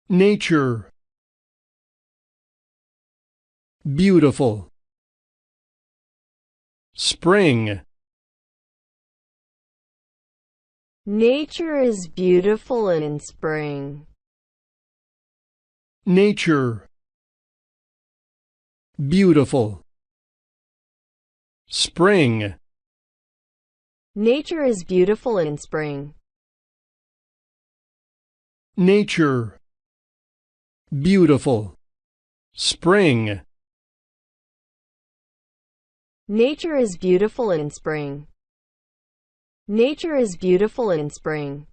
nature, beautiful, spring. Nature is beautiful in spring. Nature, beautiful, spring. Nature is beautiful in spring. Nature, beautiful, spring. Nature is beautiful in spring. Nature is beautiful in spring.